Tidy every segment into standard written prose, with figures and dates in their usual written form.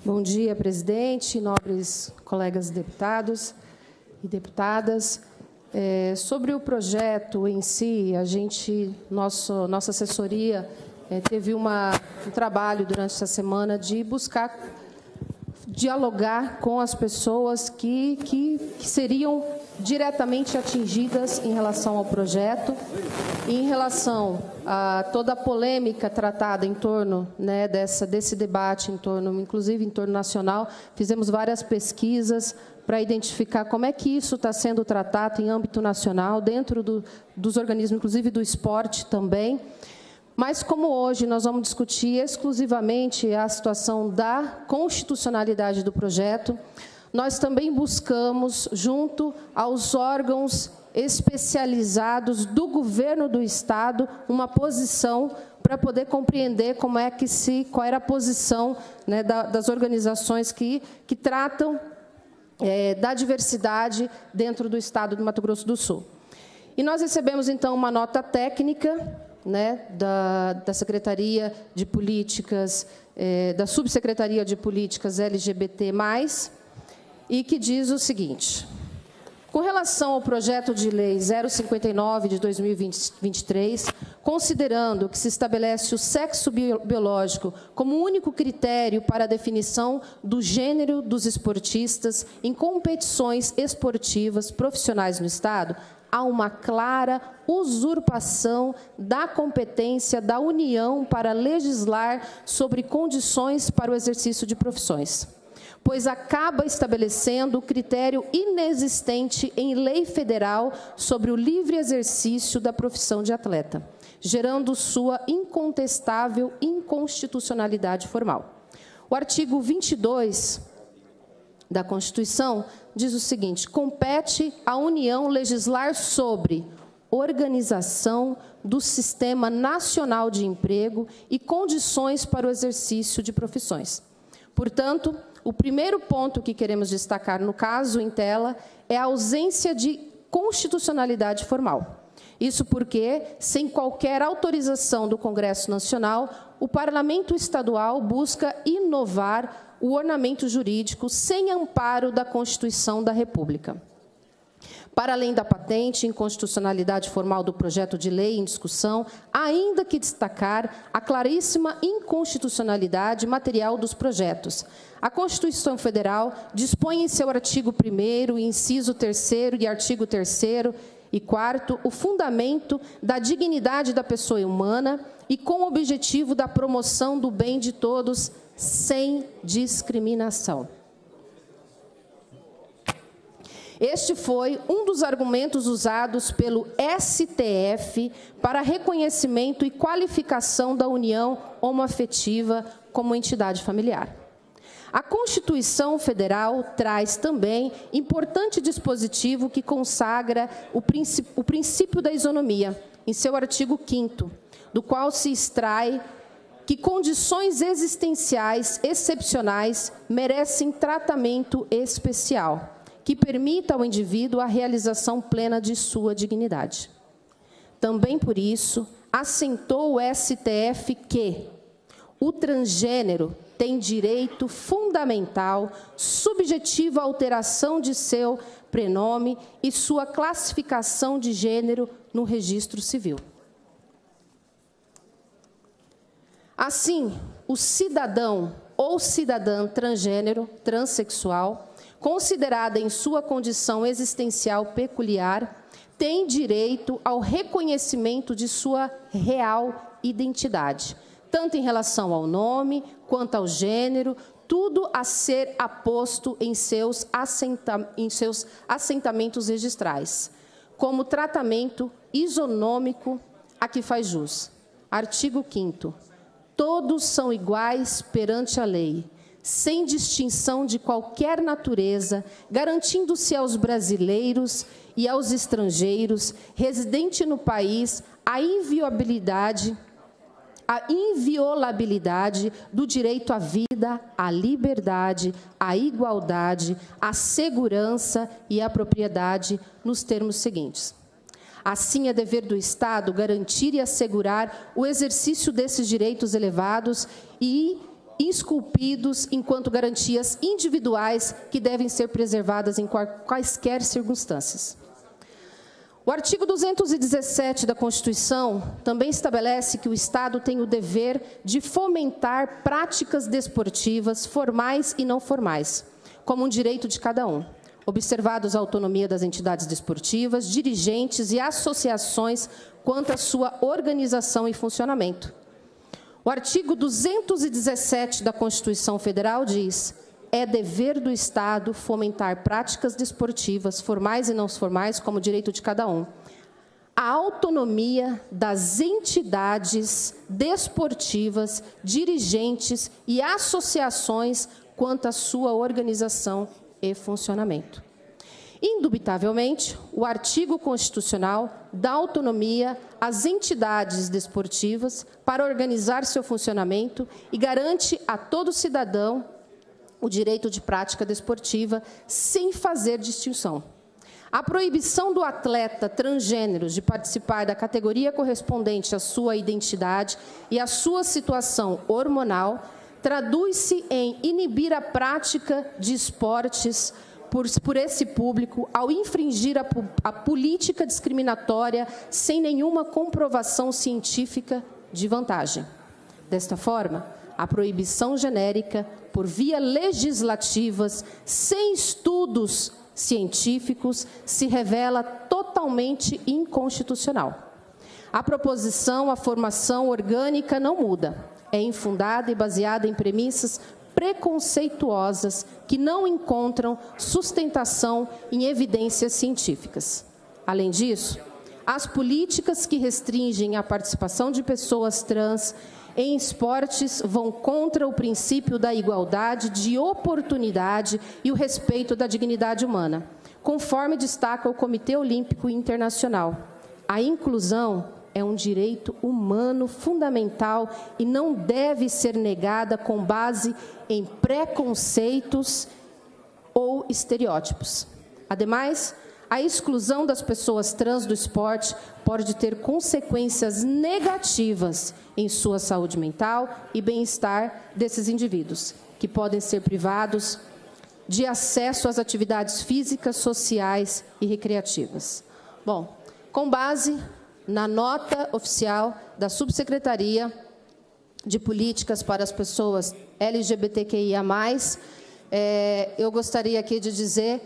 Bom dia, presidente, nobres colegas deputados e deputadas. Sobre o projeto em si, nossa assessoria teve um trabalho durante essa semana de buscar dialogar com as pessoas que seriam diretamente atingidas em relação ao projeto e em relação a toda a polêmica tratada em torno, né, desse debate, inclusive em torno nacional. Fizemos várias pesquisas para identificar como é que isso está sendo tratado em âmbito nacional, dentro dos organismos, inclusive do esporte também. Mas, como hoje nós vamos discutir exclusivamente a situação da constitucionalidade do projeto, nós também buscamos, junto aos órgãos especializados do governo do Estado, uma posição para poder compreender qual era a posição, né, das organizações que tratam da diversidade dentro do Estado do Mato Grosso do Sul. E nós recebemos, então, uma nota técnica, né, da Secretaria de Políticas, da Subsecretaria de Políticas LGBT+, e que diz o seguinte: com relação ao projeto de lei 059 de 2023, considerando que se estabelece o sexo biológico como único critério para a definição do gênero dos esportistas em competições esportivas profissionais no Estado, há uma clara usurpação da competência da União para legislar sobre condições para o exercício de profissões, pois acaba estabelecendo o critério inexistente em lei federal sobre o livre exercício da profissão de atleta, gerando sua incontestável inconstitucionalidade formal. O artigo 22 da Constituição diz o seguinte: compete à União legislar sobre organização do Sistema Nacional de Emprego e condições para o exercício de profissões. Portanto, o primeiro ponto que queremos destacar no caso em tela é a ausência de constitucionalidade formal. Isso porque, sem qualquer autorização do Congresso Nacional, o Parlamento Estadual busca inovar o ornamento jurídico sem amparo da Constituição da República. Para além da patente e inconstitucionalidade formal do projeto de lei em discussão, há ainda que destacar a claríssima inconstitucionalidade material dos projetos. A Constituição Federal dispõe em seu artigo 1º, inciso 3º e artigo 3º e 4º, o fundamento da dignidade da pessoa humana e com o objetivo da promoção do bem de todos, sem discriminação. Este foi um dos argumentos usados pelo STF para reconhecimento e qualificação da união homoafetiva como entidade familiar. A Constituição Federal traz também importante dispositivo que consagra o princípio da isonomia, em seu artigo 5º, do qual se extrai que condições existenciais excepcionais merecem tratamento especial, que permita ao indivíduo a realização plena de sua dignidade. Também por isso, assentou o STF que o transgênero tem direito fundamental, subjetivo à alteração de seu prenome e sua classificação de gênero no registro civil. Assim, o cidadão ou cidadã transgênero, transexual, considerada em sua condição existencial peculiar, tem direito ao reconhecimento de sua real identidade, tanto em relação ao nome quanto ao gênero, tudo a ser aposto em seus assentamentos registrais, como tratamento isonômico a que faz jus. Artigo 5º. Todos são iguais perante a lei, sem distinção de qualquer natureza, garantindo-se aos brasileiros e aos estrangeiros residentes no país a inviolabilidade do direito à vida, à liberdade, à igualdade, à segurança e à propriedade, nos termos seguintes. Assim, é dever do Estado garantir e assegurar o exercício desses direitos elevados e esculpidos enquanto garantias individuais que devem ser preservadas em quaisquer circunstâncias. O artigo 217 da Constituição também estabelece que o Estado tem o dever de fomentar práticas desportivas formais e não formais, como um direito de cada um, observados a autonomia das entidades desportivas, dirigentes e associações quanto à sua organização e funcionamento. O artigo 217 da Constituição Federal diz: é dever do Estado fomentar práticas desportivas, formais e não formais, como direito de cada um. A autonomia das entidades desportivas, dirigentes e associações quanto à sua organização e funcionamento. Indubitavelmente, o artigo constitucional dá autonomia às entidades desportivas para organizar seu funcionamento e garante a todo cidadão o direito de prática desportiva sem fazer distinção. A proibição do atleta transgênero de participar da categoria correspondente à sua identidade e à sua situação hormonal traduz-se em inibir a prática de esportes por esse público ao infringir a política discriminatória sem nenhuma comprovação científica de vantagem. Desta forma, a proibição genérica, por via legislativas, sem estudos científicos, se revela totalmente inconstitucional. A proposição, a formação orgânica não muda. É infundada e baseada em premissas preconceituosas que não encontram sustentação em evidências científicas. Além disso, as políticas que restringem a participação de pessoas trans em esportes vão contra o princípio da igualdade de oportunidade e o respeito da dignidade humana, conforme destaca o Comitê Olímpico Internacional. A inclusão é um direito humano fundamental e não deve ser negada com base em preconceitos ou estereótipos. Ademais, a exclusão das pessoas trans do esporte pode ter consequências negativas em sua saúde mental e bem-estar desses indivíduos, que podem ser privados de acesso às atividades físicas, sociais e recreativas. Bom, com base na nota oficial da Subsecretaria de Políticas para as Pessoas LGBTQIA+, eu gostaria aqui de dizer,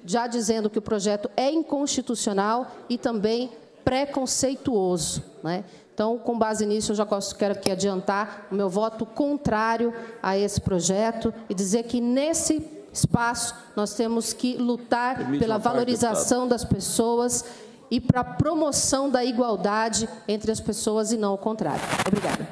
já dizendo que o projeto é inconstitucional e também preconceituoso. Então, com base nisso, eu já quero aqui adiantar o meu voto contrário a esse projeto e dizer que, nesse espaço, nós temos que lutar pela valorização das pessoas e para a promoção da igualdade entre as pessoas e não o contrário. Obrigada.